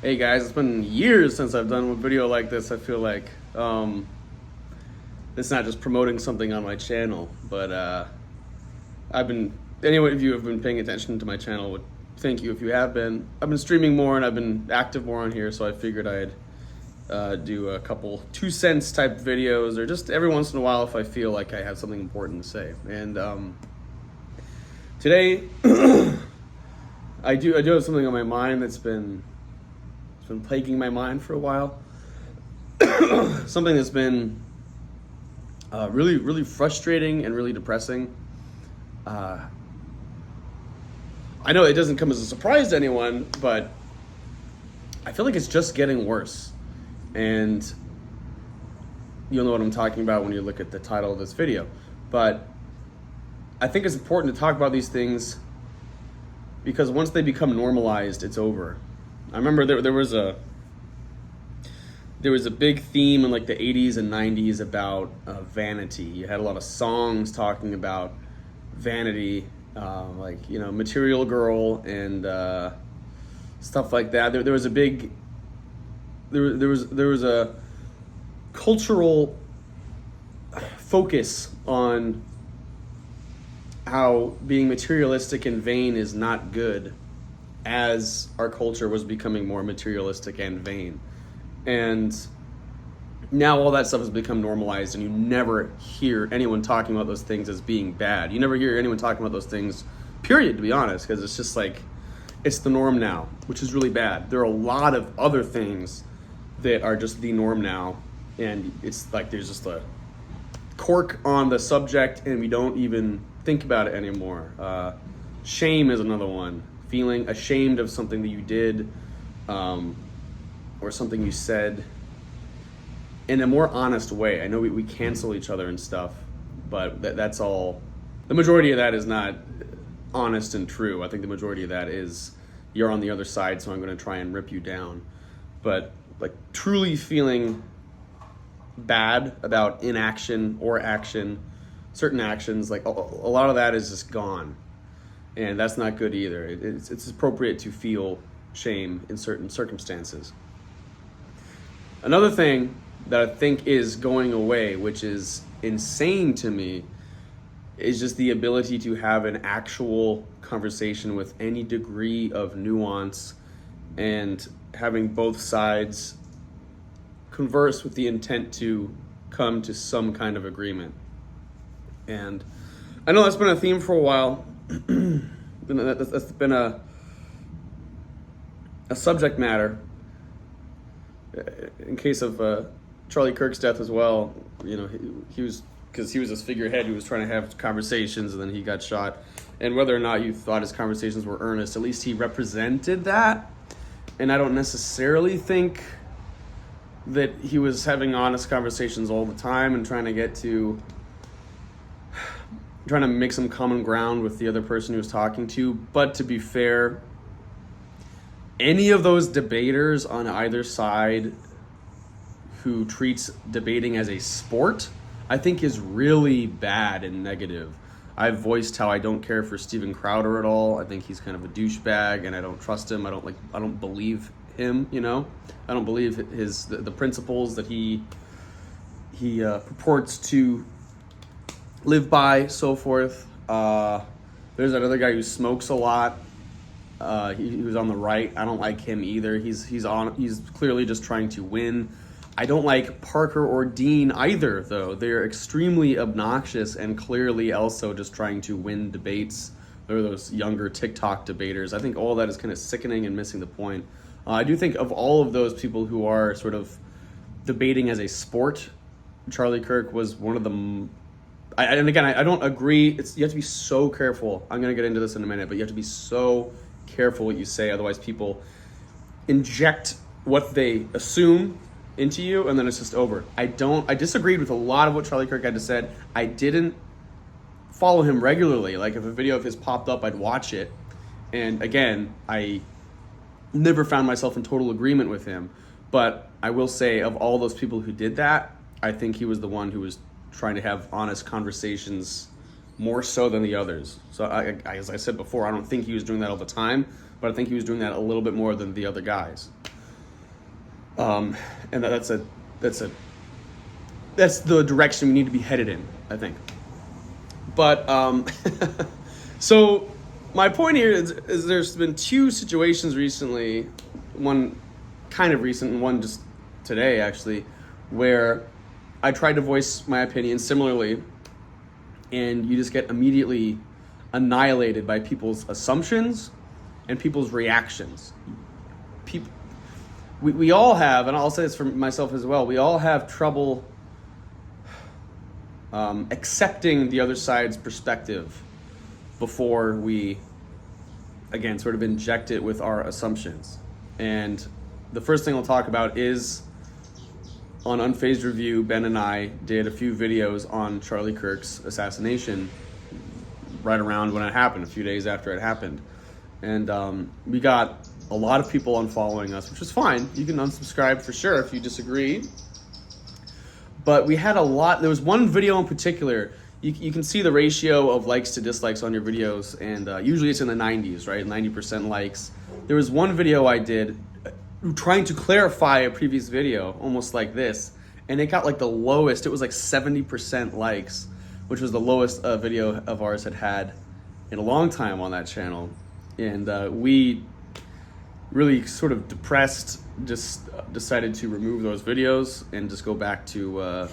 Hey guys, it's been years since I've done a video like this. I feel like it's not just promoting something on my channel, but I've been. Any of you have been paying attention to my channel would thank you if you have been. I've been streaming more and I've been active more on here, so I figured I'd do a couple 2 cents type videos, or just every once in a while if I feel like I have something important to say. And today, I do have something on my mind that's been plaguing my mind for a while. Something that's been really frustrating and really depressing. I know it doesn't come as a surprise to anyone, but I feel like it's just getting worse. And you'll know what I'm talking about when you look at the title of this video. But I think it's important to talk about these things because once they become normalized, it's over. I remember there was a big theme in like the 80s and 90s about vanity. You had a lot of songs talking about vanity, like, you know, Material Girl and stuff like that. There was a big there was a cultural focus on how being materialistic and vain is not good, as our culture was becoming more materialistic and vain. And now all that stuff has become normalized, and you never hear anyone talking about those things as being bad. You never hear anyone talking about those things, period, to be honest, because it's just like, it's the norm now, which is really bad. There are a lot of other things that are just the norm now, and it's like there's just a cork on the subject, and we don't even think about it anymore. Shame is another one. Feeling ashamed of something that you did, or something you said, in a more honest way. I know we cancel each other and stuff, but that's all. The majority of that is not honest and true. I think the majority of that is, you're on the other side, so I'm going to try and rip you down. But like truly feeling bad about inaction or action, certain actions, like a lot of that is just gone. And that's not good either. It's appropriate to feel shame in certain circumstances. Another thing that I think is going away, which is insane to me, is just the ability to have an actual conversation with any degree of nuance and having both sides converse with the intent to come to some kind of agreement. And I know that's been a theme for a while. That's been a subject matter. In case of Charlie Kirk's death as well, you know, he was, because he was this figurehead who was trying to have conversations, and then he got shot. And whether or not you thought his conversations were earnest, at least he represented that. And I don't necessarily think that he was having honest conversations all the time and trying to make some common ground with the other person he was talking to. But to be fair, any of those debaters on either side who treats debating as a sport, I think is really bad and negative. I've voiced how I don't care for Steven Crowder at all. I think he's kind of a douchebag, and I don't trust him. I don't believe him, you know? I don't believe the principles that he purports to live by, so forth. There's another guy who smokes a lot. He was on the right. I don't like him either. He's clearly just trying to win. I don't like Parker or Dean either, though. They're extremely obnoxious and clearly also just trying to win debates. They're those younger TikTok debaters. I think all that is kind of sickening and missing the point. I do think of all of those people who are sort of debating as a sport, Charlie Kirk was one of them. And again, I don't agree. You have to be so careful. I'm going to get into this in a minute, but you have to be so careful what you say. Otherwise, people inject what they assume into you, and then it's just over. I disagreed with a lot of what Charlie Kirk had to say. I didn't follow him regularly. Like, if a video of his popped up, I'd watch it. And again, I never found myself in total agreement with him. But I will say, of all those people who did that, I think he was the one who was trying to have honest conversations more so than the others. So as I said before, I don't think he was doing that all the time, but I think he was doing that a little bit more than the other guys. And that's that's the direction we need to be headed in, I think. But so my point here is there's been two situations recently, one kind of recent and one just today actually, where I tried to voice my opinion similarly, and you just get immediately annihilated by people's assumptions and people's reactions. We all have, and I'll say this for myself as well, we all have trouble accepting the other side's perspective before we, again, sort of inject it with our assumptions. And the first thing I'll talk about is on Unfazed Review, Ben and I did a few videos on Charlie Kirk's assassination right around when it happened, a few days after it happened. And we got a lot of people unfollowing us, which was fine. You can unsubscribe for sure if you disagree. But we had a lot. There was one video in particular. You can see the ratio of likes to dislikes on your videos, and usually it's in the 90s, right? 90% likes. There was one video I did trying to clarify a previous video, almost like this, and it got like the lowest. It was like 70% likes, which was the lowest video of ours had in a long time on that channel. And we really sort of depressed, just decided to remove those videos and just go back to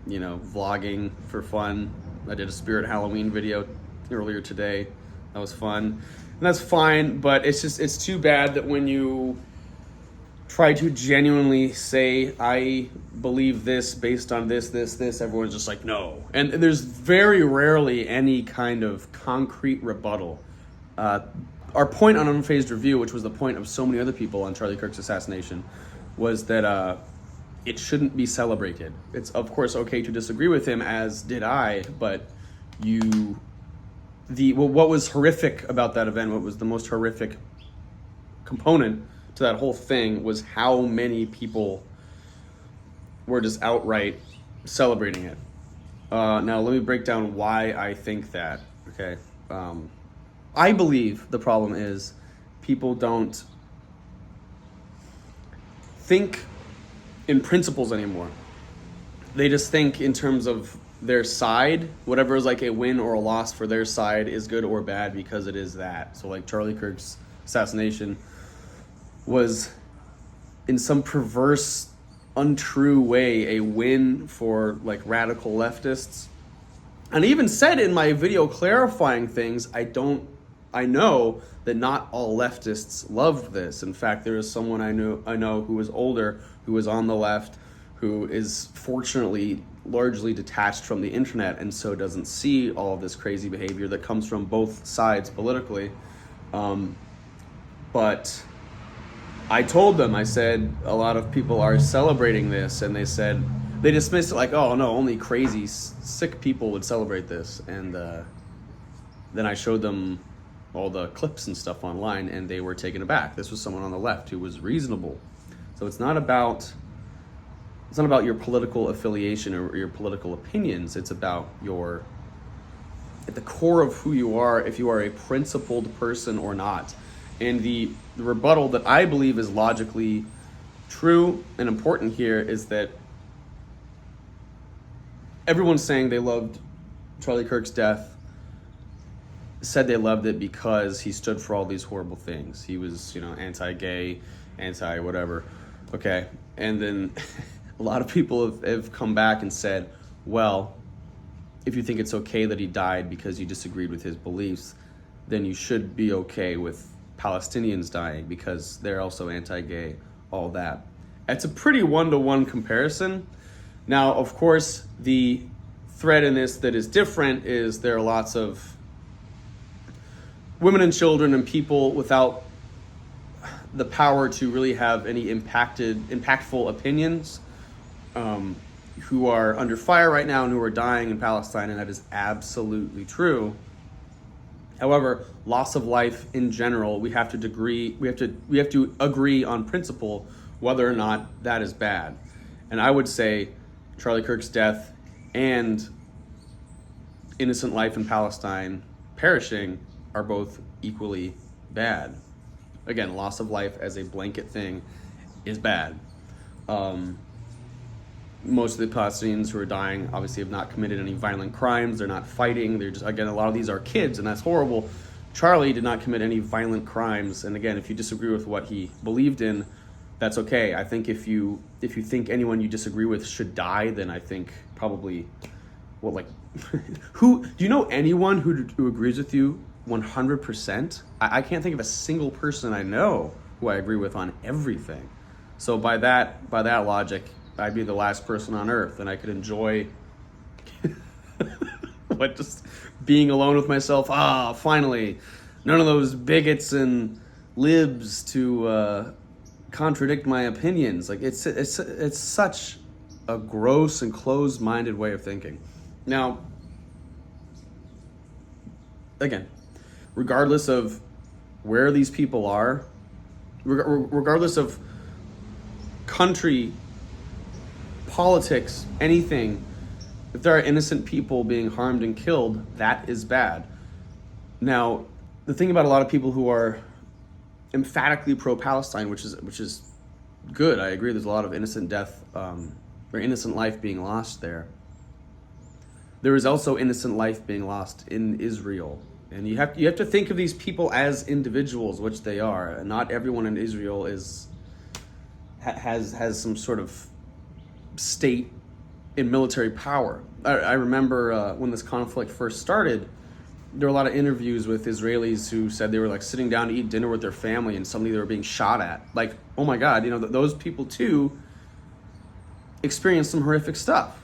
vlogging for fun. I did a Spirit Halloween video earlier today. That was fun, and that's fine. But it's too bad that when you try to genuinely say I believe this based on this, everyone's just like no. And there's very rarely any kind of concrete rebuttal. Our point on Unfazed Review, which was the point of so many other people on Charlie Kirk's assassination, was that it shouldn't be celebrated. It's of course okay to disagree with him, as did I, but what was horrific about that event, what was the most horrific component to that whole thing, was how many people were just outright celebrating it. Now let me break down why I think that, okay? I believe the problem is people don't think in principles anymore. They just think in terms of their side. Whatever is like a win or a loss for their side is good or bad because it is that. So like Charlie Kirk's assassination was in some perverse, untrue way a win for like radical leftists. And I even said in my video clarifying things, I know that not all leftists loved this. In fact, there is someone I know who was older, who was on the left, who is fortunately largely detached from the internet and so doesn't see all of this crazy behavior that comes from both sides politically. But I told them, I said, a lot of people are celebrating this, and they dismissed it like, oh no, only crazy, sick people would celebrate this. And then I showed them all the clips and stuff online, and they were taken aback. This was someone on the left who was reasonable. So it's not about your political affiliation or your political opinions. It's about at the core of who you are, if you are a principled person or not. And the rebuttal that I believe is logically true and important here is that everyone's saying they loved Charlie Kirk's death, said they loved it because he stood for all these horrible things. He was, anti-gay, anti-whatever. Okay. And then a lot of people have come back and said, well, if you think it's okay that he died because you disagreed with his beliefs, then you should be okay with Palestinians dying because they're also anti-gay, all that. It's a pretty one-to-one comparison. Now, of course, the thread in this that is different is there are lots of women and children and people without the power to really have any impactful opinions who are under fire right now and who are dying in Palestine, and that is absolutely true. However, loss of life in general, we have to agree on principle whether or not that is bad. And I would say Charlie Kirk's death and innocent life in Palestine perishing are both equally bad. Again, loss of life as a blanket thing is bad. Most of the Palestinians who are dying obviously have not committed any violent crimes. They're not fighting. They're just, again, a lot of these are kids, and that's horrible. Charlie did not commit any violent crimes. And again, if you disagree with what he believed in, that's okay. I think if you think anyone you disagree with should die, then I think probably, well, like, who do you know anyone who agrees with you 100%? I can't think of a single person I know who I agree with on everything. So by that logic, I'd be the last person on earth, and I could enjoy what, just being alone with myself. Finally, none of those bigots and libs to contradict my opinions. Like, it's such a gross and closed-minded way of thinking. Now, again, regardless of where these people are, regardless of country, politics, anything, if there are innocent people being harmed and killed, that is bad. Now, the thing about a lot of people who are emphatically pro-Palestine, which is good, I agree, there's a lot of innocent death or innocent life being lost there. There is also innocent life being lost in Israel. And you have to think of these people as individuals, which they are. And not everyone in Israel has some sort of state in military power. I remember when this conflict first started, there were a lot of interviews with Israelis who said they were like sitting down to eat dinner with their family and suddenly they were being shot at. Like, oh my God, those people too experienced some horrific stuff.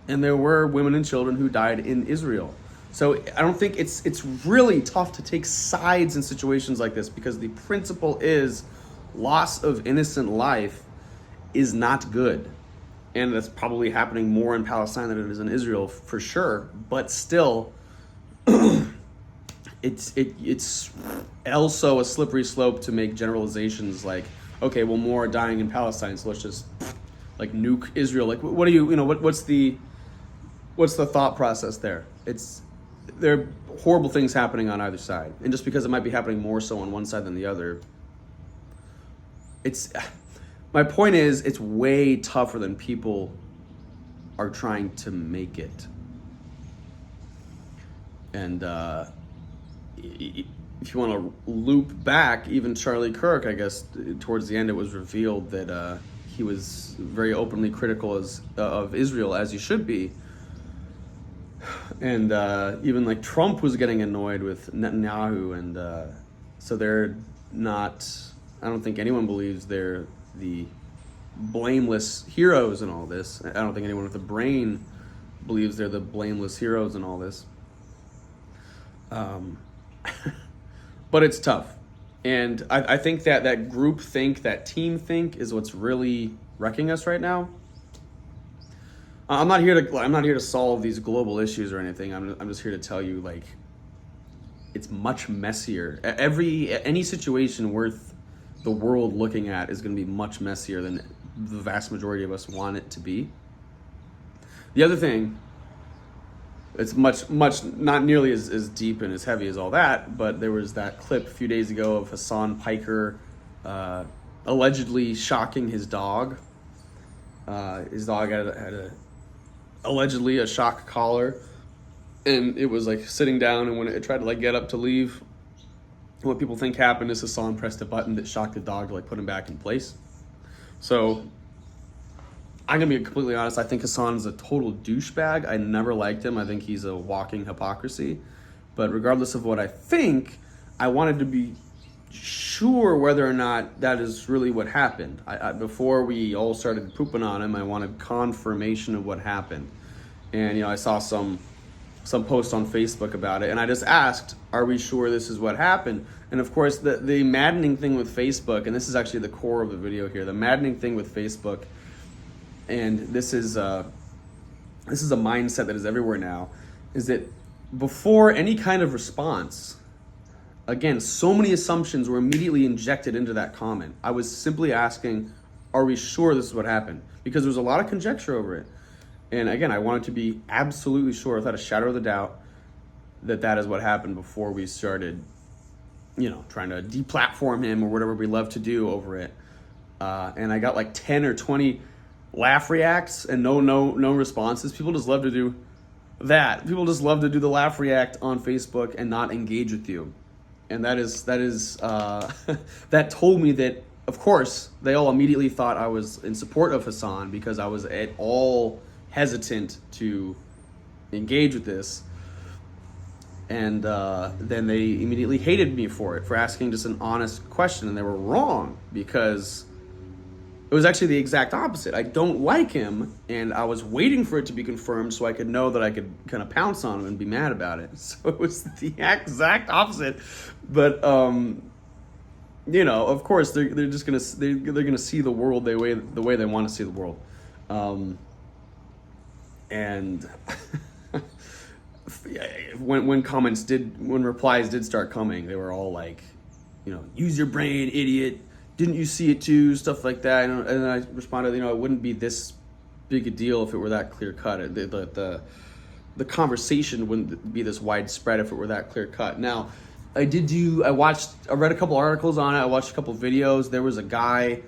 And there were women and children who died in Israel. So I don't think it's really tough to take sides in situations like this, because the principle is loss of innocent life is not good. And that's probably happening more in Palestine than it is in Israel, for sure. But still, it's also a slippery slope to make generalizations like, okay, well, more are dying in Palestine, so let's just like nuke Israel. Like, what do what's the thought process there? There are horrible things happening on either side, and just because it might be happening more so on one side than the other, my point is, it's way tougher than people are trying to make it. And if you want to loop back, even Charlie Kirk, I guess, towards the end, it was revealed that he was very openly critical of Israel, as he should be. And even like Trump was getting annoyed with Netanyahu, and so they're not, I don't think anyone believes they're the blameless heroes in all this. I don't think anyone with a brain believes they're the blameless heroes in all this. But it's tough. And I think that group think, that team think, is what's really wrecking us right now. I'm not here to solve these global issues or anything. I'm just here to tell you, like, it's much messier. Any situation worth the world looking at is going to be much messier than the vast majority of us want it to be. The other thing, it's much not nearly as deep and as heavy as all that, but there was that clip a few days ago of Hassan Piker allegedly shocking his dog. His dog had allegedly a shock collar, and it was like sitting down, and when it tried to like get up to leave, what people think happened is Hassan pressed a button that shocked the dog to like put him back in place. So I'm gonna be completely honest, I think Hassan is a total douchebag. I never liked him. I think he's a walking hypocrisy. But regardless of what I think, I wanted to be sure whether or not that is really what happened. Before we all started pooping on him, I wanted confirmation of what happened. And I saw some post on Facebook about it, and I just asked, are we sure this is what happened? And of course, the maddening thing with Facebook, and this is actually the core of the video here, the maddening thing with Facebook, and this is a mindset that is everywhere now, is that before any kind of response, again, so many assumptions were immediately injected into that comment. I was simply asking, are we sure this is what happened? Because there was a lot of conjecture over it. And again, I wanted to be absolutely sure, without a shadow of a doubt, that is what happened before we started, trying to deplatform him or whatever we love to do over it. and I got like 10 or 20 laugh reacts and no responses. People just love to do that. People just love to do the laugh react on Facebook and not engage with you. And that is that told me that, of course, they all immediately thought I was in support of Hasan because I was at all hesitant to engage with this. And then they immediately hated me for it, for asking just an honest question. And they were wrong, because it was actually the exact opposite. I don't like him, and I was waiting for it to be confirmed so I could know that I could kind of pounce on him and be mad about it. So it was the exact opposite. But you know, of course, they're just they're gonna see the world the way they want to see the world, and when replies did start coming, they were all like, you know, use your brain, idiot. Didn't you see it too? Stuff like that. And I responded, you know, it wouldn't be this big a deal if it were that clear cut. The conversation wouldn't be this widespread if it were that clear cut. Now, I read a couple articles on it. I watched a couple videos. There was a guy,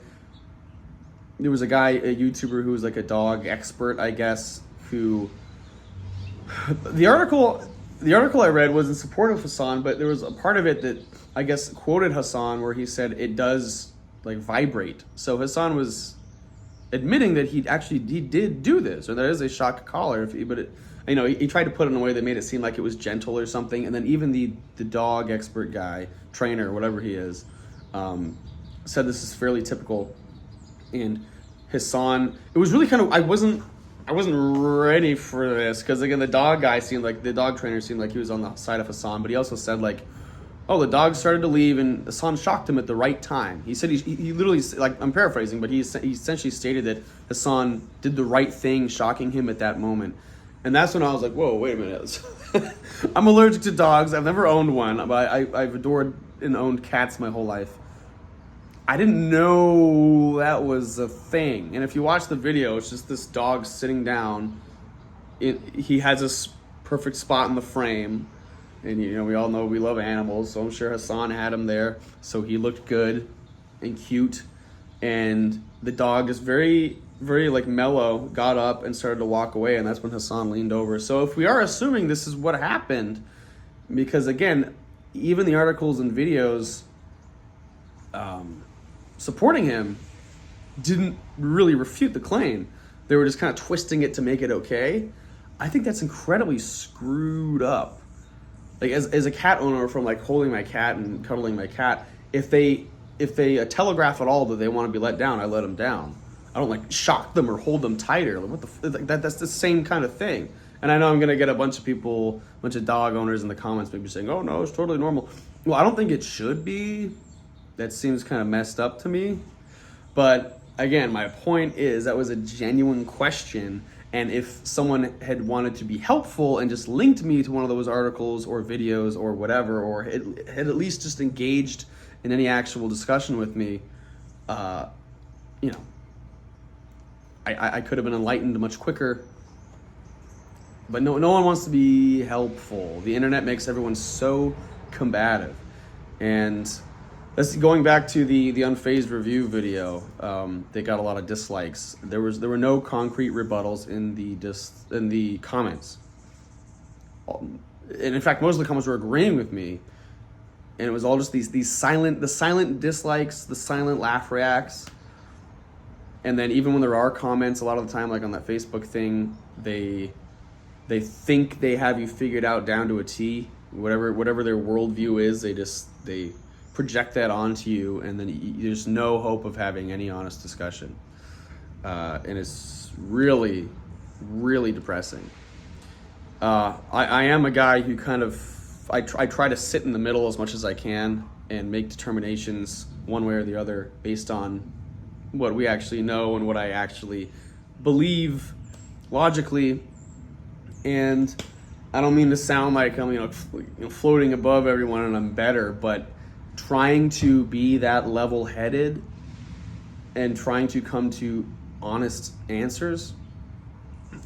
a YouTuber who was like a dog expert, I guess, who, the article I read was in support of Hasan, but there was a part of it that I guess quoted Hasan where he said it does like vibrate. So Hasan was admitting that he did do this, or there is a shock collar. He tried to put it in a way that made it seem like it was gentle or something. And then even the dog expert guy, trainer, whatever he is, said this is fairly typical. And Hasan, it was really kind of, I wasn't ready for this, because again, the dog trainer seemed like he was on the side of Hasan, but he also said like, oh, the dog started to leave and Hasan shocked him at the right time. He said he literally, like, I'm paraphrasing, but he essentially stated that Hasan did the right thing, shocking him at that moment. And that's when I was like, whoa, wait a minute. I'm allergic to dogs. I've never owned one, but I've adored and owned cats my whole life. I didn't know that was a thing. And if you watch the video, it's just this dog sitting down. He has a perfect spot in the frame. And, you know, we all know we love animals, so I'm sure Hasan had him there. So he looked good and cute. And the dog is very, very, like, mellow, got up and started to walk away. And that's when Hasan leaned over. So if we are assuming this is what happened, because, again, even the articles and videos supporting him didn't really refute the claim. They were just kind of twisting it to make it okay. I think that's incredibly screwed up. Like, as a cat owner, from like holding my cat and cuddling my cat, if they telegraph at all that they want to be let down, I let them down. I don't like shock them or hold them tighter. Like, that's the same kind of thing. And I know I'm gonna get a bunch of dog owners in the comments maybe saying, "Oh no, it's totally normal." Well, I don't think it should be. That seems kind of messed up to me. But again, my point is that was a genuine question. And if someone had wanted to be helpful and just linked me to one of those articles or videos or whatever, or had at least just engaged in any actual discussion with me, you know, I could have been enlightened much quicker. But no one wants to be helpful. The internet makes everyone so combative. And going back to the Unfazed review video, they got a lot of dislikes. There were no concrete rebuttals in the comments, and in fact, most of the comments were agreeing with me, and it was all just the silent dislikes, the silent laugh reacts. And then even when there are comments, a lot of the time, like on that Facebook thing, they think they have you figured out down to a T. Whatever their worldview is, they project that onto you, and then there's no hope of having any honest discussion, and it's really, really depressing. I am a guy who kind of I try to sit in the middle as much as I can and make determinations one way or the other based on what we actually know and what I actually believe logically. And I don't mean to sound like I'm floating above everyone and I'm better, but trying to be that level-headed and trying to come to honest answers,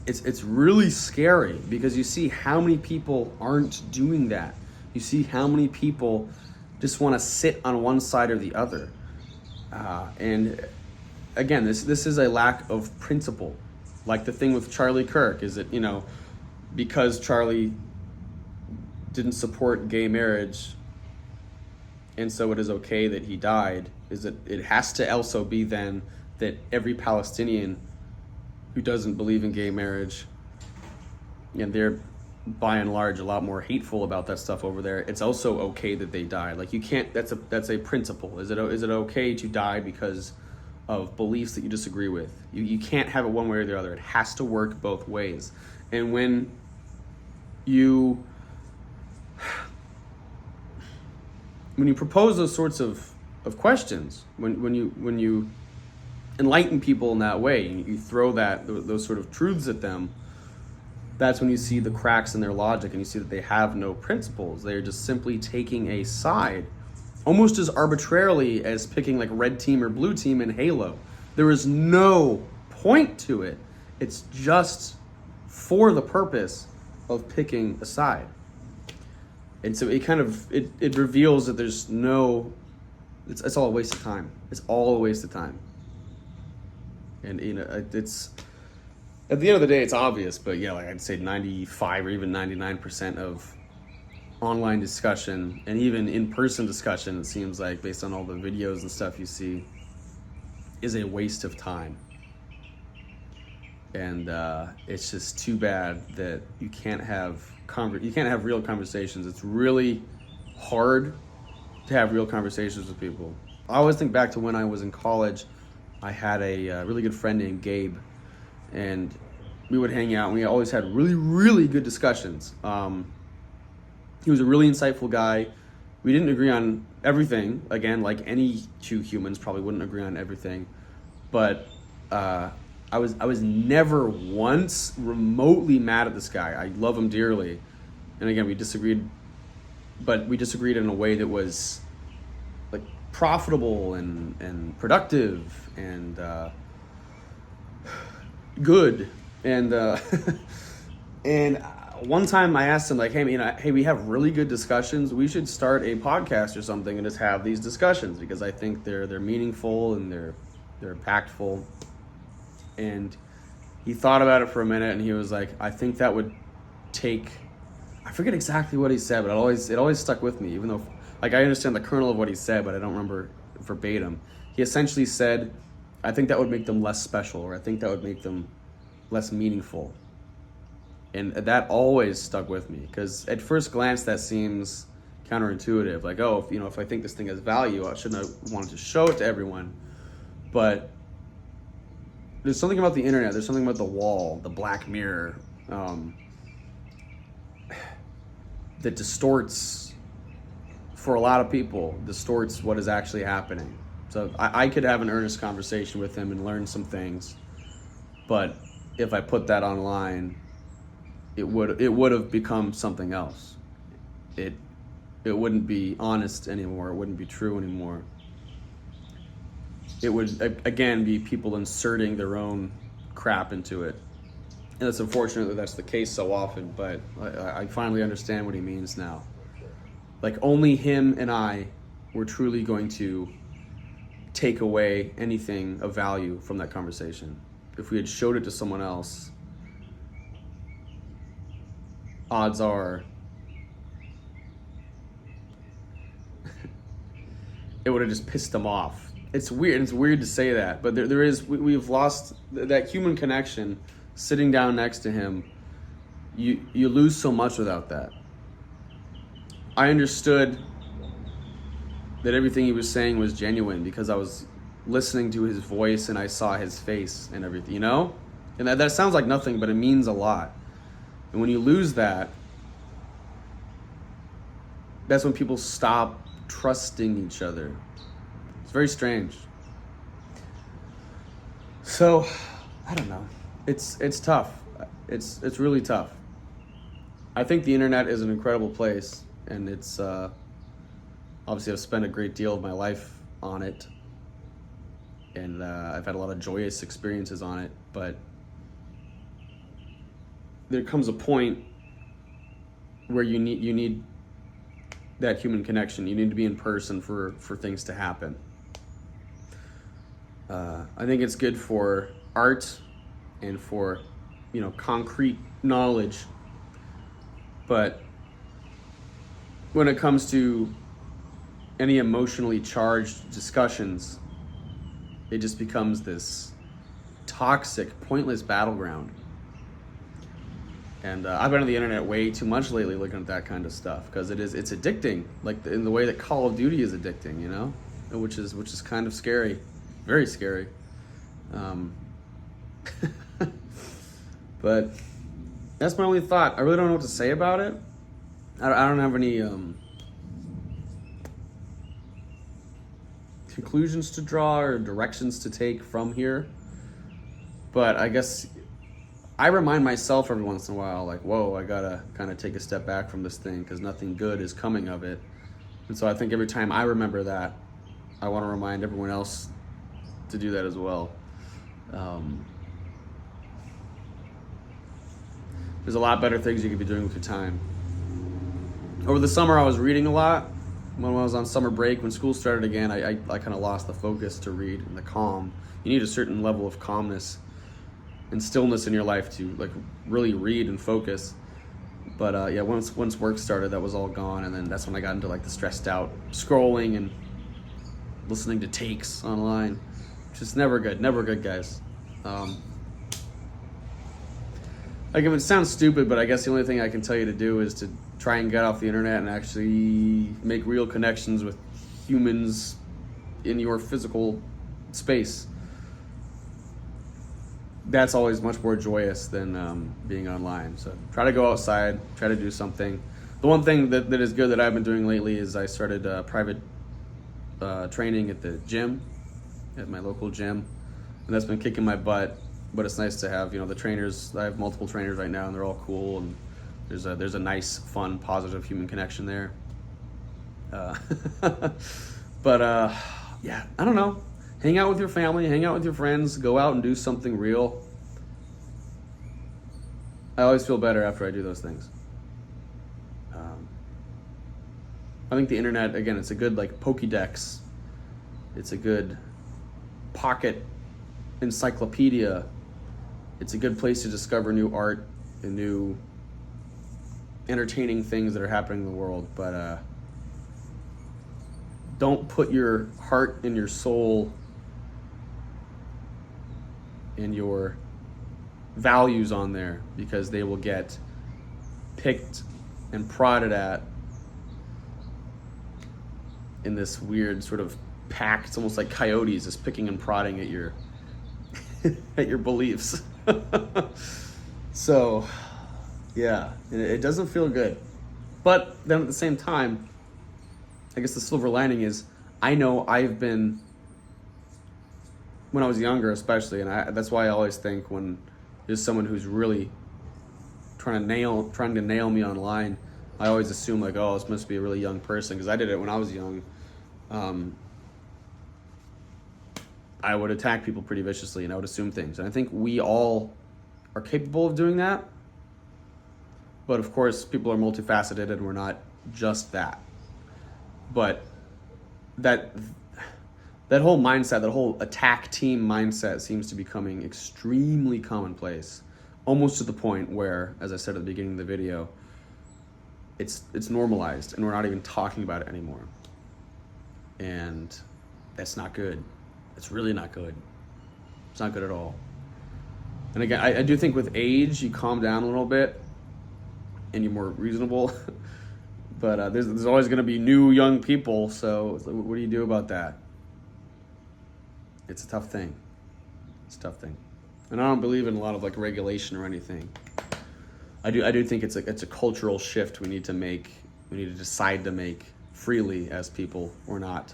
it's really scary, because you see how many people aren't doing that. You see how many people just want to sit on one side or the other, and again, this is a lack of principle. Like the thing with Charlie Kirk, is it, because Charlie didn't support gay marriage, and so it is okay that he died, is that it has to also be then that every Palestinian who doesn't believe in gay marriage, and they're by and large a lot more hateful about that stuff over there, it's also okay that they die. Like, you can't, that's a principle. Is it okay to die because of beliefs that you disagree with? You can't have it one way or the other. It has to work both ways. And when you propose those sorts of questions, when you enlighten people in that way, and you throw those sort of truths at them, that's when you see the cracks in their logic, and you see that they have no principles. They're just simply taking a side, almost as arbitrarily as picking like red team or blue team in Halo. There is no point to it. It's just for the purpose of picking a side. And so it reveals that there's no, it's all a waste of time. It's all a waste of time. And it's, at the end of the day, it's obvious, but yeah, like I'd say 95 or even 99% of online discussion and even in-person discussion, it seems like, based on all the videos and stuff you see, is a waste of time. And it's just too bad that you can't have real conversations. It's really hard to have real conversations with people. I always think back to when I was in college. I had a really good friend named Gabe, and we would hang out, and we always had really, really good discussions. He was a really insightful guy. We didn't agree on everything. Again, like any two humans probably wouldn't agree on everything. But I was never once remotely mad at this guy. I love him dearly. And again, we disagreed, but we disagreed in a way that was like profitable and productive and good. And and one time I asked him, like, hey, we have really good discussions. We should start a podcast or something and just have these discussions, because I think they're meaningful and they're impactful. And he thought about it for a minute, and he was like, I think that would take, I forget exactly what he said, but it always stuck with me, even though, like, I understand the kernel of what he said, but I don't remember verbatim. He essentially said, I think that would make them less special, or I think that would make them less meaningful. And that always stuck with me, because at first glance that seems counterintuitive. Like, oh, if I think this thing has value, I shouldn't have wanted to show it to everyone. But there's something about the internet, there's something about the wall, the black mirror, that distorts, for a lot of people, distorts what is actually happening. So I could have an earnest conversation with him and learn some things, but if I put that online, it would have become something else. It wouldn't be honest anymore. It wouldn't be true anymore. It would, again, be people inserting their own crap into it. And it's unfortunate that that's the case so often, but I finally understand what he means now. Like, only him and I were truly going to take away anything of value from that conversation. If we had showed it to someone else, odds are it would have just pissed them off. It's weird to say that, but we've lost that human connection. Sitting down next to him, you lose so much without that. I understood that everything he was saying was genuine because I was listening to his voice and I saw his face and everything, And that sounds like nothing, but it means a lot. And when you lose that, that's when people stop trusting each other. It's very strange. So, I don't know. It's tough. It's really tough. I think the internet is an incredible place, and it's obviously I've spent a great deal of my life on it, and I've had a lot of joyous experiences on it, but there comes a point where you need that human connection. You need to be in person for things to happen. I think it's good for art and for, concrete knowledge. But when it comes to any emotionally charged discussions, it just becomes this toxic, pointless battleground. And I've been on the internet way too much lately looking at that kind of stuff because it's addicting, like in the way that Call of Duty is addicting, which is kind of scary, very scary. But that's my only thought. I really don't know what to say about it. I don't have any conclusions to draw or directions to take from here. But I guess I remind myself every once in a while, like, whoa, I gotta kind of take a step back from this thing because nothing good is coming of it. And so I think every time I remember that, I want to remind everyone else to do that as well. There's a lot better things you could be doing with your time. Over the summer, I was reading a lot. When I was on summer break, when school started again, I kind of lost the focus to read and the calm. You need a certain level of calmness and stillness in your life to like really read and focus. But once work started, that was all gone, and then that's when I got into like the stressed out scrolling and listening to takes online, which is never good, guys. Like, if it sounds stupid, but I guess the only thing I can tell you to do is to try and get off the internet and actually make real connections with humans in your physical space. That's always much more joyous than being online. So try to go outside, try to do something. The one thing that is good that I've been doing lately is I started private training at the gym, at my local gym, and that's been kicking my butt. But it's nice to have, the trainers. I have multiple trainers right now, and they're all cool, and there's a nice, fun, positive human connection there. But I don't know. Hang out with your family, hang out with your friends, go out and do something real. I always feel better after I do those things. I think the internet, again, it's a good like Pokédex. It's a good pocket encyclopedia. It's a good place to discover new art and new entertaining things that are happening in the world. But don't put your heart and your soul and your values on there, because they will get picked and prodded at in this weird sort of pack. It's almost like coyotes just picking and prodding at your at your beliefs. So yeah, it doesn't feel good. But then at the same time, I guess the silver lining is I know I've been, when I was younger especially, and that's why I always think when there's someone who's really trying to nail me online, I always assume like, oh, this must be a really young person, because I did it when I was young. I would attack people pretty viciously, and I would assume things. And I think we all are capable of doing that. But of course, people are multifaceted, and we're not just that. But that whole mindset, that whole attack team mindset seems to be becoming extremely commonplace, almost to the point where, as I said at the beginning of the video, it's normalized, and we're not even talking about it anymore. And that's not good. It's really not good. It's not good at all. And again, I do think with age, you calm down a little bit and you're more reasonable. But there's always going to be new young people. So what do you do about that? It's a tough thing. It's a tough thing. And I don't believe in a lot of like regulation or anything. I do think it's a cultural shift we need to make. We need to decide to make freely as people, or not.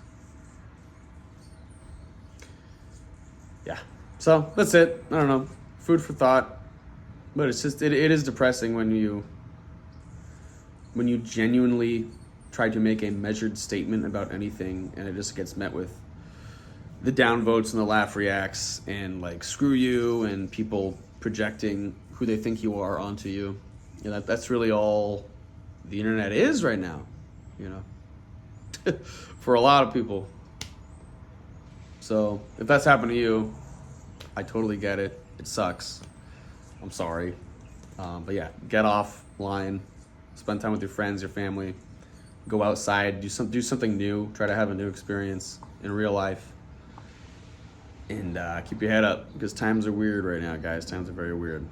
Yeah. So that's it. I don't know. Food for thought. But it's just it is depressing when you genuinely try to make a measured statement about anything, and it just gets met with the downvotes and the laugh reacts and like screw you, and people projecting who they think you are onto you. That's really all the internet is right now, for a lot of people. So if that's happened to you, I totally get it. It sucks. I'm sorry. But yeah, get offline, spend time with your friends, your family, go outside, do something new, try to have a new experience in real life, and keep your head up because times are weird right now, guys. Times are very weird.